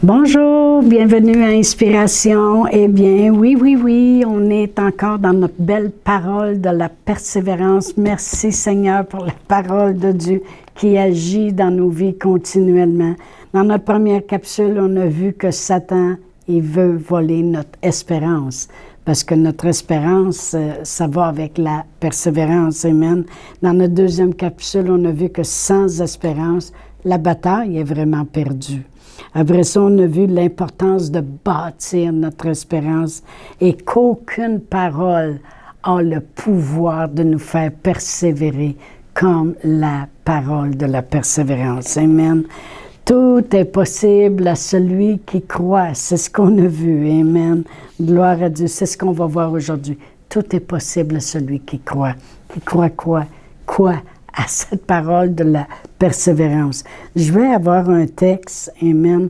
Bonjour, bienvenue à Inspiration. Eh bien, oui, on est encore dans notre belle parole de la persévérance. Merci Seigneur pour la parole de Dieu qui agit dans nos vies continuellement. Dans notre première capsule, on a vu que Satan, il veut voler notre espérance. Parce que notre espérance, ça va avec la persévérance. Amen. Dans notre deuxième capsule, on a vu que sans espérance, la bataille est vraiment perdue. Après ça, on a vu l'importance de bâtir notre espérance et qu'aucune parole a le pouvoir de nous faire persévérer comme la parole de la persévérance. Amen. Tout est possible à celui qui croit. C'est ce qu'on a vu. Amen. Gloire à Dieu. C'est ce qu'on va voir aujourd'hui. Tout est possible à celui qui croit. Qui croit quoi? Quoi? À cette parole de la persévérance. Je vais avoir un texte, amen,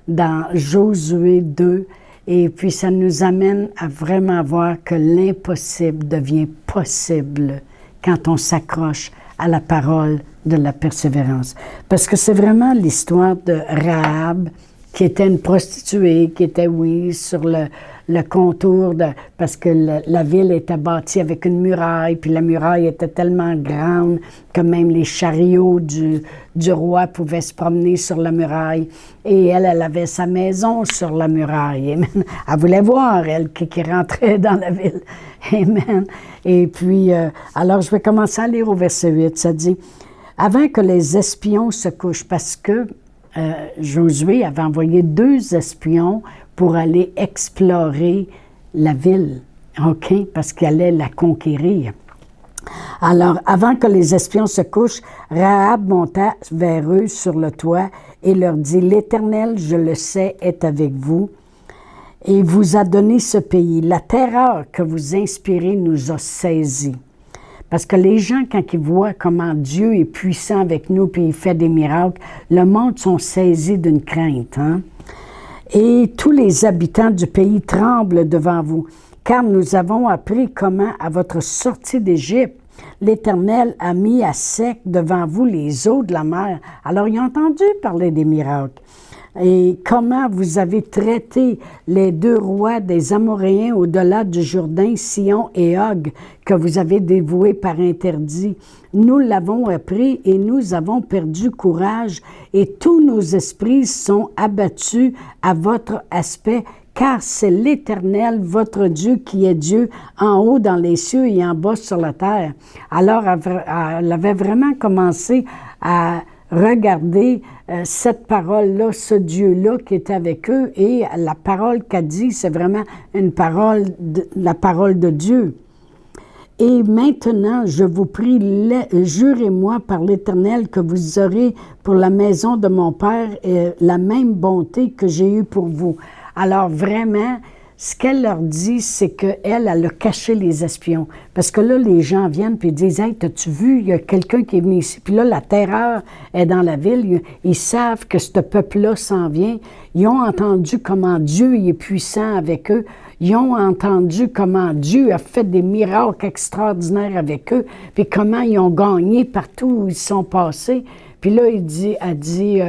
dans Josué 2, et puis ça nous amène à vraiment voir que l'impossible devient possible quand on s'accroche à la parole de la persévérance. Parce que c'est vraiment l'histoire de Rahab, qui était une prostituée, qui était, oui, sur le contour, parce que la ville était bâtie avec une muraille, puis la muraille était tellement grande que même les chariots du roi pouvaient se promener sur la muraille. Et elle avait sa maison sur la muraille. Amen. Elle voulait voir, elle, qui rentrait dans la ville. Amen. Et puis, alors je vais commencer à lire au verset 8. Ça dit, « Avant que les espions se couchent, parce que Josué avait envoyé 2 espions pour aller explorer la ville, OK, parce qu'il allait la conquérir. Alors, avant que les espions se couchent, Rahab monta vers eux sur le toit et leur dit, « L'Éternel, je le sais, est avec vous et vous a donné ce pays. La terreur que vous inspirez nous a saisis. » Parce que les gens, quand ils voient comment Dieu est puissant avec nous puis il fait des miracles, le monde sont saisis d'une crainte. Hein? Et tous les habitants du pays tremblent devant vous, car nous avons appris comment, à votre sortie d'Égypte, l'Éternel a mis à sec devant vous les eaux de la mer. Alors, ils ont entendu parler des miracles. Et comment vous avez traité les 2 rois des Amoréens au-delà du Jourdain, Sion et Og, que vous avez dévoués par interdit. Nous l'avons appris et nous avons perdu courage et tous nos esprits sont abattus à votre aspect, car c'est l'Éternel, votre Dieu, qui est Dieu en haut dans les cieux et en bas sur la terre. » Alors, elle avait vraiment commencé à regarder cette parole-là, ce Dieu-là qui est avec eux, et la parole qu'a dit, c'est vraiment une parole, la parole de Dieu. « Et maintenant, je vous prie, jurez-moi par l'Éternel que vous aurez pour la maison de mon Père la même bonté que j'ai eue pour vous. » Alors vraiment, ce qu'elle leur dit, c'est qu'elle a caché les espions. Parce que là, les gens viennent et disent, « Hey, t'as-tu vu, il y a quelqu'un qui est venu ici. » Puis là, la terreur est dans la ville. Ils savent que ce peuple-là s'en vient. Ils ont entendu comment Dieu est puissant avec eux. Ils ont entendu comment Dieu a fait des miracles extraordinaires avec eux. Puis comment ils ont gagné partout où ils sont passés. Puis là, elle dit...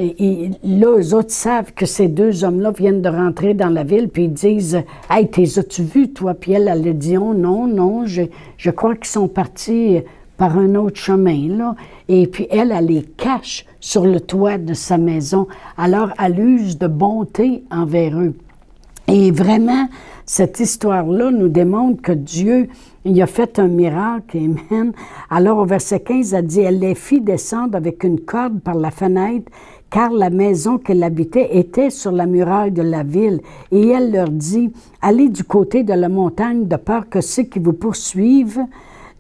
Et là, eux autres savent que ces 2 hommes-là viennent de rentrer dans la ville, puis ils disent, « Hey, t'es as-tu vu, toi? » Puis elle a dit, « Oh non, je crois qu'ils sont partis par un autre chemin, là. » Et puis elle les cache sur le toit de sa maison. Alors, elle use de bonté envers eux. Et vraiment, cette histoire-là nous démontre que Dieu, il a fait un miracle, amen. Alors, au verset 15, elle dit, « Elle les fit descendre avec une corde par la fenêtre, car la maison qu'elle habitait était sur la muraille de la ville. Et elle leur dit, « Allez du côté de la montagne, de peur que ceux qui vous poursuivent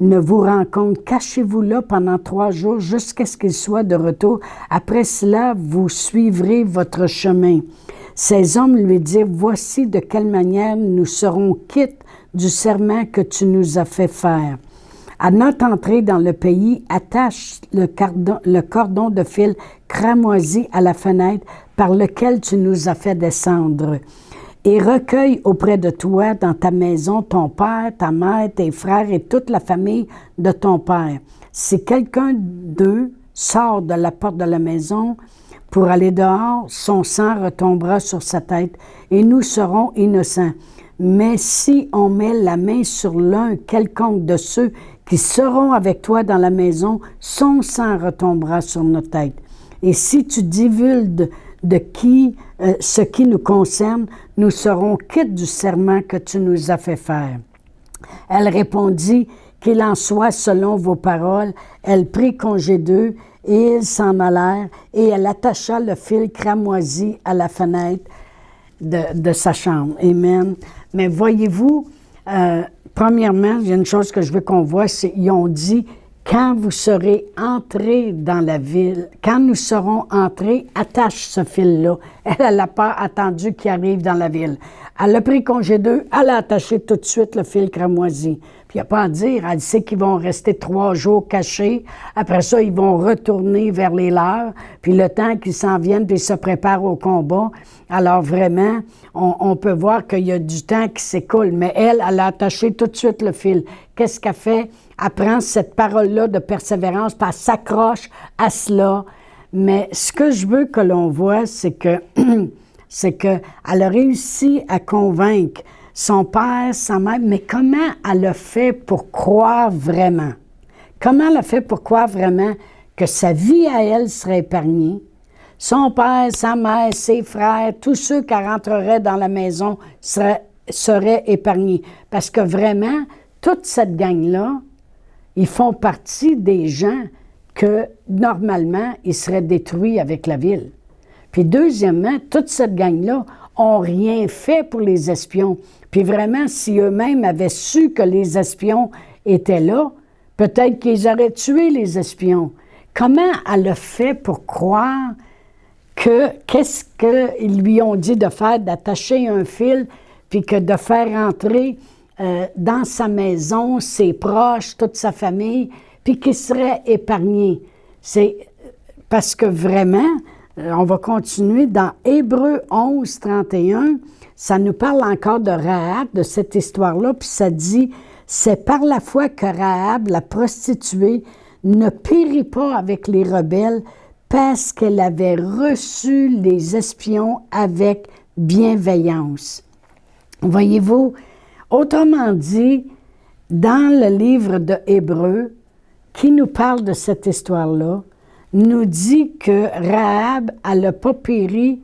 ne vous rencontrent. Cachez-vous là pendant 3 jours, jusqu'à ce qu'ils soient de retour. Après cela, vous suivrez votre chemin. » Ces hommes lui dirent, « Voici de quelle manière nous serons quittes du serment que tu nous as fait faire. À notre entrée dans le pays, attache le cordon de fil cramoisi à la fenêtre par lequel tu nous as fait descendre. Et recueille auprès de toi, dans ta maison, ton père, ta mère, tes frères et toute la famille de ton père. Si quelqu'un d'eux sort de la porte de la maison pour aller dehors, son sang retombera sur sa tête et nous serons innocents. Mais si on met la main sur l'un quelconque de ceux qui seront avec toi dans la maison, son sang retombera sur notre tête. Et si tu divulgues ce qui nous concerne, nous serons quittes du serment que tu nous as fait faire. » Elle répondit, « Qu'il en soit selon vos paroles. » Elle prit congé d'eux et ils s'en allèrent et elle attacha le fil cramoisi à la fenêtre de sa chambre. Amen. Mais voyez-vous, premièrement, il y a une chose que je veux qu'on voit, c'est qu'ils ont dit, quand vous serez entrés dans la ville, quand nous serons entrés, attache ce fil-là. Elle n'a pas attendu qu'il arrive dans la ville. Elle a pris congé d'eux, elle a attaché tout de suite le fil cramoisi. Puis il n'y a pas à dire, elle sait qu'ils vont rester 3 jours cachés. Après ça, ils vont retourner vers les leurs. Puis le temps qu'ils s'en viennent, puis ils se préparent au combat. Alors vraiment, on peut voir qu'il y a du temps qui s'écoule. Mais elle a attaché tout de suite le fil. Qu'est-ce qu'elle fait? Elle prend cette parole-là de persévérance, puis elle s'accroche à cela. Mais ce que je veux que l'on voit, c'est que qu'elle a réussi à convaincre son père, sa mère, mais comment elle a fait pour croire vraiment? Comment elle a fait pour croire vraiment que sa vie à elle serait épargnée? Son père, sa mère, ses frères, tous ceux qui rentreraient dans la maison seraient épargnés. Parce que vraiment, toute cette gang-là, ils font partie des gens que, normalement, ils seraient détruits avec la ville. Puis deuxièmement, toute cette gang-là n'ont rien fait pour les espions. Puis vraiment, si eux-mêmes avaient su que les espions étaient là, peut-être qu'ils auraient tué les espions. Comment elle a fait pour croire qu'est-ce qu'ils lui ont dit de faire, d'attacher un fil, puis que de faire entrer dans sa maison ses proches, toute sa famille, puis qu'il serait épargné? C'est parce que vraiment, on va continuer dans Hébreux 11, 31, ça nous parle encore de Rahab, de cette histoire-là, puis ça dit, « C'est par la foi que Rahab, la prostituée, ne périt pas avec les rebelles, parce qu'elle avait reçu les espions avec bienveillance. » Voyez-vous, autrement dit, dans le livre de Hébreux, qui nous parle de cette histoire-là, nous dit que Rahab, elle n'a pas péri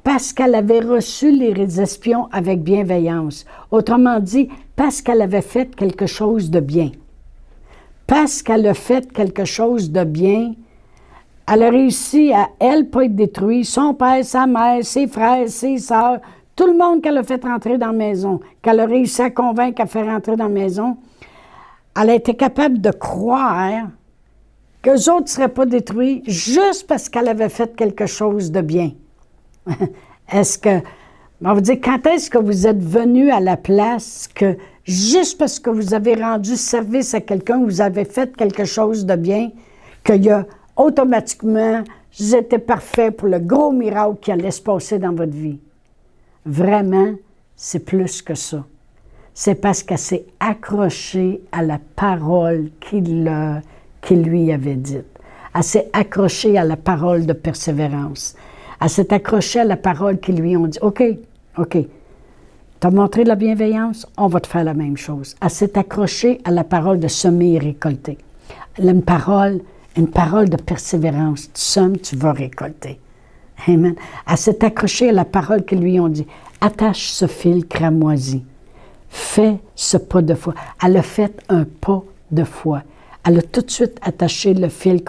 parce qu'elle avait reçu les espions avec bienveillance. Autrement dit, parce qu'elle avait fait quelque chose de bien. Parce qu'elle a fait quelque chose de bien, elle a réussi à, elle, pas être détruite, son père, sa mère, ses frères, ses sœurs, tout le monde qu'elle a fait rentrer dans la maison, qu'elle a réussi à convaincre à faire rentrer dans la maison, elle a été capable de croire qu'eux autres ne seraient pas détruits juste parce qu'elle avait fait quelque chose de bien. Est-ce que, on va dire, quand est-ce que vous êtes venu à la place que juste parce que vous avez rendu service à quelqu'un, vous avez fait quelque chose de bien, qu'il y a automatiquement, vous étiez parfait pour le gros miracle qui allait se passer dans votre vie? Vraiment, c'est plus que ça. C'est parce qu'elle s'est accrochée à la parole qu'il lui avait dite. Elle s'est accrochée à la parole de persévérance. Elle s'est accrochée à la parole qu'ils lui ont dit. OK, tu as montré de la bienveillance, on va te faire la même chose. Elle s'est accrochée à la parole de semer et récolter. Une parole de persévérance. Tu sèmes, tu vas récolter. Amen. Elle s'est accrochée à la parole qu'ils lui ont dit. Attache ce fil cramoisi. Fais ce pas de foi. Elle a fait un pas de foi. Elle a tout de suite attaché le fil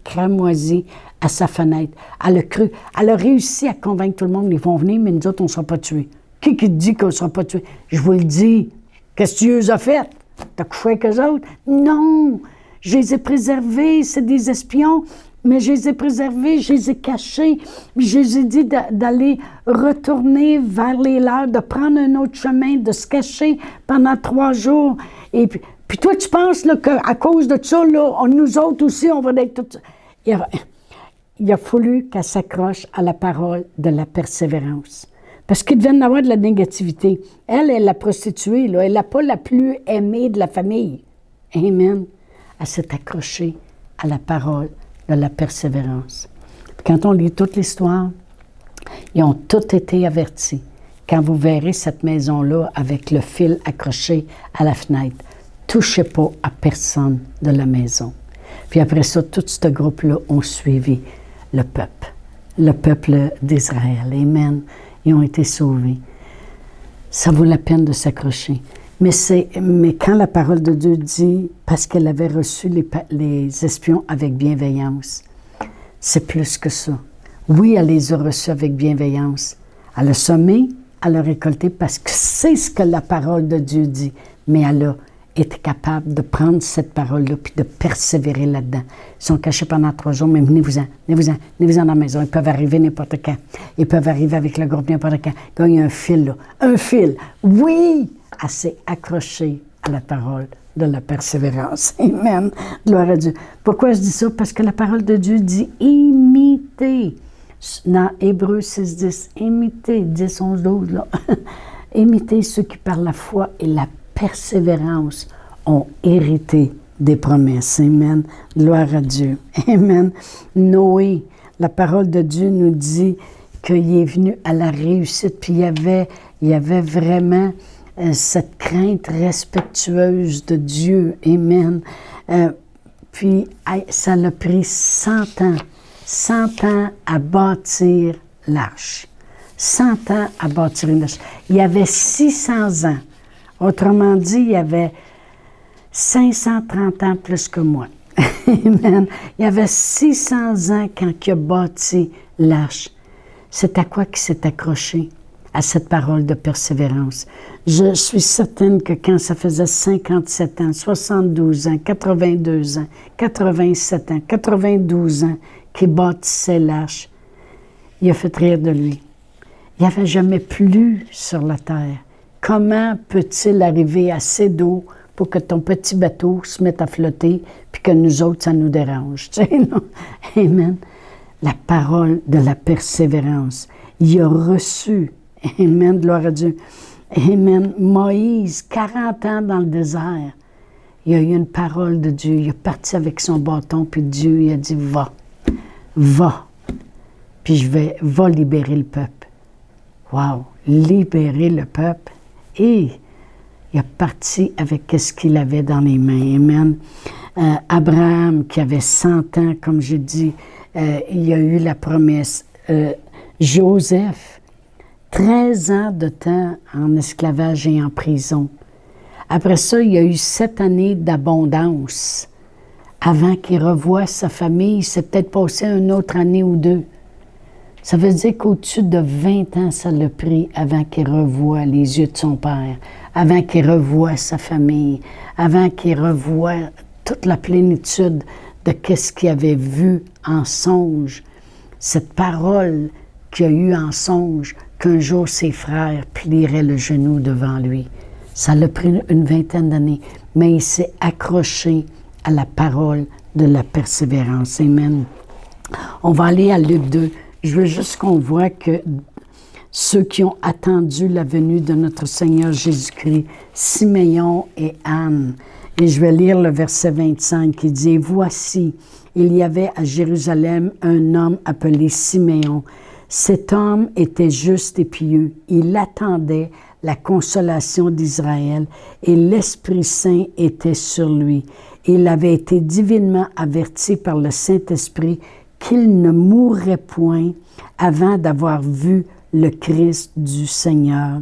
cramoisi à sa fenêtre. Elle a cru. Elle a réussi à convaincre tout le monde. Ils vont venir, mais nous autres, on ne sera pas tués. Qui te dit qu'on ne sera pas tués? Je vous le dis. Qu'est-ce que tu les as fait? T'as couché avec eux autres? Non! Je les ai préservés. C'est des espions. Mais je les ai préservés, je les ai cachés. Je les ai dit d'aller retourner vers les leurs, de prendre un autre chemin, de se cacher pendant 3 jours. Et puis toi, tu penses là, qu'à cause de ça, là, nous autres aussi, on va être tout... Il a fallu qu'elle s'accroche à la parole de la persévérance. Parce qu'il devait y avoir de la négativité. Elle est la prostituée, là, elle n'est pas la plus aimée de la famille. Amen. Elle s'est accrochée à la parole de la persévérance. Quand on lit toute l'histoire, ils ont tous été avertis. Quand vous verrez cette maison-là avec le fil accroché à la fenêtre, touchez pas à personne de la maison. Puis après ça, tout ce groupe-là ont suivi le peuple d'Israël. Amen. Ils ont été sauvés. Ça vaut la peine de s'accrocher. Mais quand la parole de Dieu dit, parce qu'elle avait reçu les espions avec bienveillance, c'est plus que ça. Oui, elle les a reçus avec bienveillance. Elle a semé, elle a récolté parce que c'est ce que la parole de Dieu dit. Mais elle a été capable de prendre cette parole-là puis de persévérer là-dedans. Ils sont cachés pendant 3 jours, mais venez-vous-en dans la maison. Ils peuvent arriver n'importe quand. Ils peuvent arriver avec le groupe n'importe quand. Quand il y a un fil, là. Un fil. Oui! Elle s'est accrochée à la parole de la persévérance. Amen. Gloire à Dieu. Pourquoi je dis ça? Parce que la parole de Dieu dit imitez. Dans Hébreux 6:10, imitez, 10, 11, 12, là. Imitez ceux qui par la foi et la persévérance ont hérité des promesses. Amen. Gloire à Dieu. Amen. Noé, la parole de Dieu nous dit qu'il est venu à la réussite, puis il y avait vraiment cette crainte respectueuse de Dieu. Amen. Puis ça l'a pris 100 ans. 100 ans à bâtir l'arche. 100 ans à bâtir une arche. Il y avait 600 ans. Autrement dit, il y avait 530 ans plus que moi. Amen. Il y avait 600 ans quand il a bâti l'arche. C'est à quoi qu'il s'est accroché? À cette parole de persévérance. Je suis certaine que quand ça faisait 57 ans, 72 ans, 82 ans, 87 ans, 92 ans qu'il bâtissait l'arche, il a fait rire de lui. Il n'y avait jamais plu sur la terre. Comment peut-il arriver assez d'eau pour que ton petit bateau se mette à flotter puis que nous autres, ça nous dérange? Tu sais, non? Amen. La parole de la persévérance. Il a reçu. Amen, gloire à Dieu. Amen. Moïse, 40 ans dans le désert, il a eu une parole de Dieu. Il est parti avec son bâton, puis Dieu il a dit, va, puis va libérer le peuple. Wow, libérer le peuple. Et il est parti avec ce qu'il avait dans les mains. Amen. Abraham, qui avait 100 ans, comme je dis, il a eu la promesse. Joseph, 13 ans de temps en esclavage et en prison. Après ça, il y a eu 7 années d'abondance. Avant qu'il revoie sa famille, il s'est peut-être passé une autre année ou 2. Ça veut dire qu'au-dessus de 20 ans, ça l'a pris avant qu'il revoie les yeux de son père, avant qu'il revoie sa famille, avant qu'il revoie toute la plénitude de qu'est-ce qu'il avait vu en songe. Cette parole qu'il a eue en songe, qu'un jour ses frères plieraient le genou devant lui. Ça l'a pris une 20aine d'années, mais il s'est accroché à la parole de la persévérance. Amen. On va aller à Luc 2. Je veux juste qu'on voit que ceux qui ont attendu la venue de notre Seigneur Jésus-Christ, Siméon et Anne. Et je vais lire le verset 25 qui dit « Voici, il y avait à Jérusalem un homme appelé Siméon. Cet homme était juste et pieux. Il attendait la consolation d'Israël et l'Esprit Saint était sur lui. Il avait été divinement averti par le Saint-Esprit qu'il ne mourrait point avant d'avoir vu le Christ du Seigneur.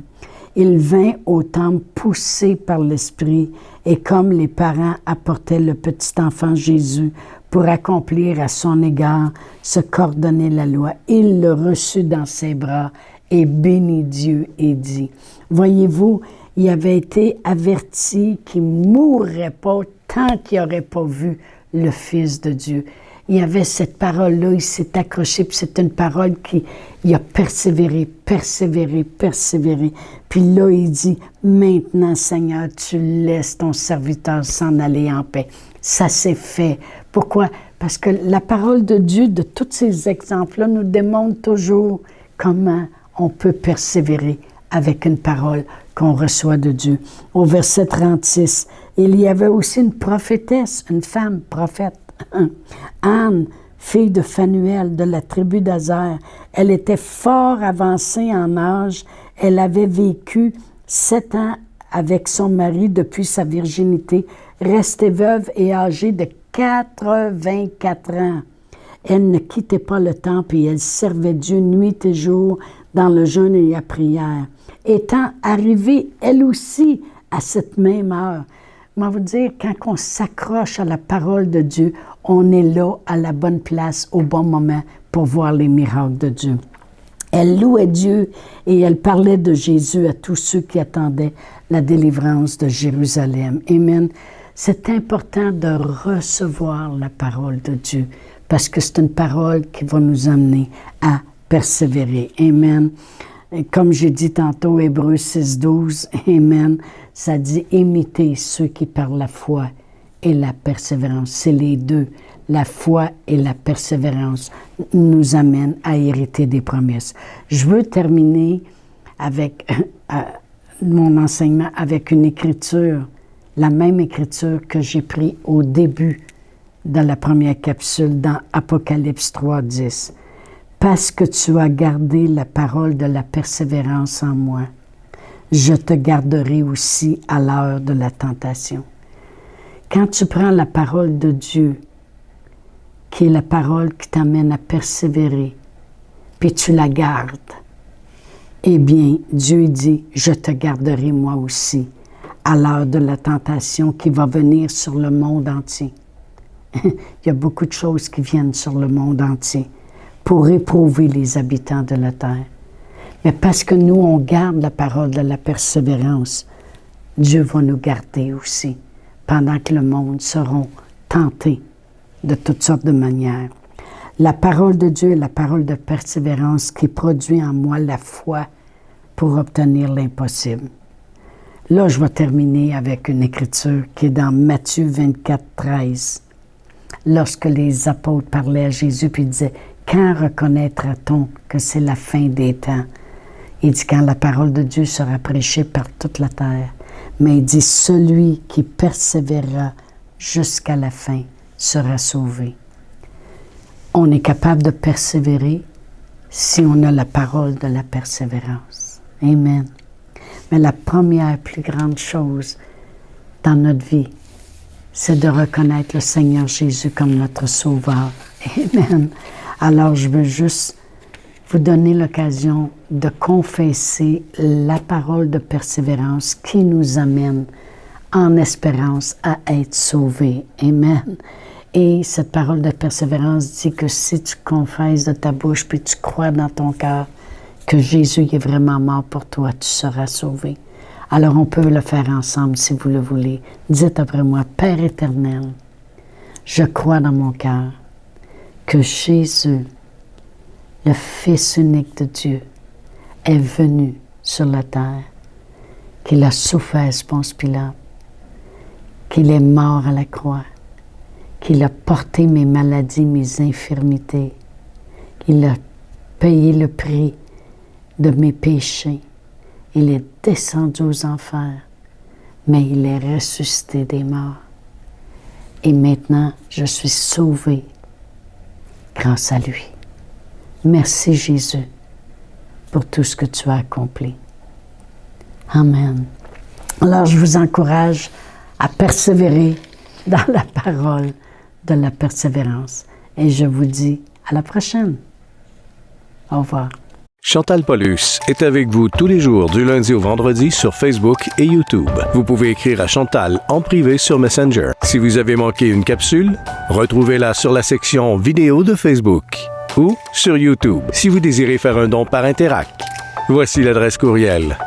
Il vint au temple poussé par l'Esprit et comme les parents apportaient le petit enfant Jésus pour accomplir à son égard ce qu'ordonnait la loi, il le reçut dans ses bras et bénit Dieu et dit. Voyez-vous, il avait été averti qu'il ne mourrait pas tant qu'il n'aurait pas vu le Fils de Dieu. Il y avait cette parole-là, il s'est accroché, puis c'est une parole il a persévéré. Puis là, il dit, maintenant, Seigneur, tu laisses ton serviteur s'en aller en paix. Ça s'est fait. Pourquoi? Parce que la parole de Dieu, de tous ces exemples-là, nous démontre toujours comment on peut persévérer avec une parole qu'on reçoit de Dieu. Au verset 36, il y avait aussi une prophétesse, une femme prophète, Anne, fille de Phanuel, de la tribu d'Azer. Elle était fort avancée en âge. Elle avait vécu 7 ans avec son mari depuis sa virginité, restée veuve et âgée de 84 ans. Elle ne quittait pas le temple et elle servait Dieu nuit et jour dans le jeûne et la prière. Étant arrivée, elle aussi, à cette même heure. Je vais vous dire, quand on s'accroche à la parole de Dieu, on est là, à la bonne place, au bon moment, pour voir les miracles de Dieu. Elle louait Dieu et elle parlait de Jésus à tous ceux qui attendaient la délivrance de Jérusalem. Amen. C'est important de recevoir la parole de Dieu parce que c'est une parole qui va nous amener à persévérer. Amen. Et comme j'ai dit tantôt, Hébreux 6:12, Amen, ça dit « Imitez ceux qui par la foi et la persévérance ». C'est les deux. La foi et la persévérance nous amènent à hériter des promesses. Je veux terminer avec mon enseignement avec une écriture, la même écriture que j'ai prise au début de la première capsule dans Apocalypse 3:10. Parce que tu as gardé la parole de la persévérance en moi, je te garderai aussi à l'heure de la tentation. Quand tu prends la parole de Dieu, qui est la parole qui t'amène à persévérer, puis tu la gardes, eh bien, Dieu dit, je te garderai moi aussi à l'heure de la tentation qui va venir sur le monde entier. Il y a beaucoup de choses qui viennent sur le monde entier pour éprouver les habitants de la terre. Mais parce que nous, on garde la parole de la persévérance, Dieu va nous garder aussi, pendant que le monde sera tenté de toutes sortes de manières. La parole de Dieu est la parole de persévérance qui produit en moi la foi pour obtenir l'impossible. Là, je vais terminer avec une écriture qui est dans Matthieu 24:13. Lorsque les apôtres parlaient à Jésus, puis ils disaient « Quand reconnaîtra-t-on que c'est la fin des temps? » Il dit « Quand la parole de Dieu sera prêchée par toute la terre. » Mais il dit « Celui qui persévérera jusqu'à la fin sera sauvé. » On est capable de persévérer si on a la parole de la persévérance. Amen. Mais la première plus grande chose dans notre vie, c'est de reconnaître le Seigneur Jésus comme notre Sauveur. Amen. Alors, je veux juste vous donner l'occasion de confesser la parole de persévérance qui nous amène en espérance à être sauvés. Amen. Et cette parole de persévérance dit que si tu confesses de ta bouche puis tu crois dans ton cœur que Jésus est vraiment mort pour toi, tu seras sauvé. Alors on peut le faire ensemble si vous le voulez. Dites après moi, Père éternel, je crois dans mon cœur que Jésus, le Fils unique de Dieu, est venu sur la terre, qu'il a souffert Ponce Pilate, qu'il est mort à la croix, qu'il a porté mes maladies, mes infirmités, qu'il a payé le prix de mes péchés. Il est descendu aux enfers, mais il est ressuscité des morts. Et maintenant, je suis sauvé grâce à lui. Merci Jésus pour tout ce que tu as accompli. Amen. Alors, je vous encourage à persévérer dans la parole de la persévérance. Et je vous dis à la prochaine. Au revoir. Chantal Paulus est avec vous tous les jours du lundi au vendredi sur Facebook et YouTube. Vous pouvez écrire à Chantal en privé sur Messenger. Si vous avez manqué une capsule, retrouvez-la sur la section vidéo de Facebook ou sur YouTube si vous désirez faire un don par Interac. Voici l'adresse courriel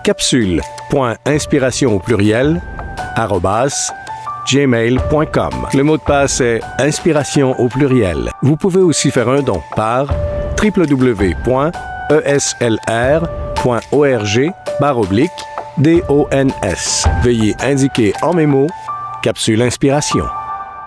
capsule.inspiration au pluriel @gmail.com. Le mot de passe est inspiration au pluriel. Vous pouvez aussi faire un don par www.eslr.org/DONS. Veuillez indiquer en mémo Capsule Inspiration.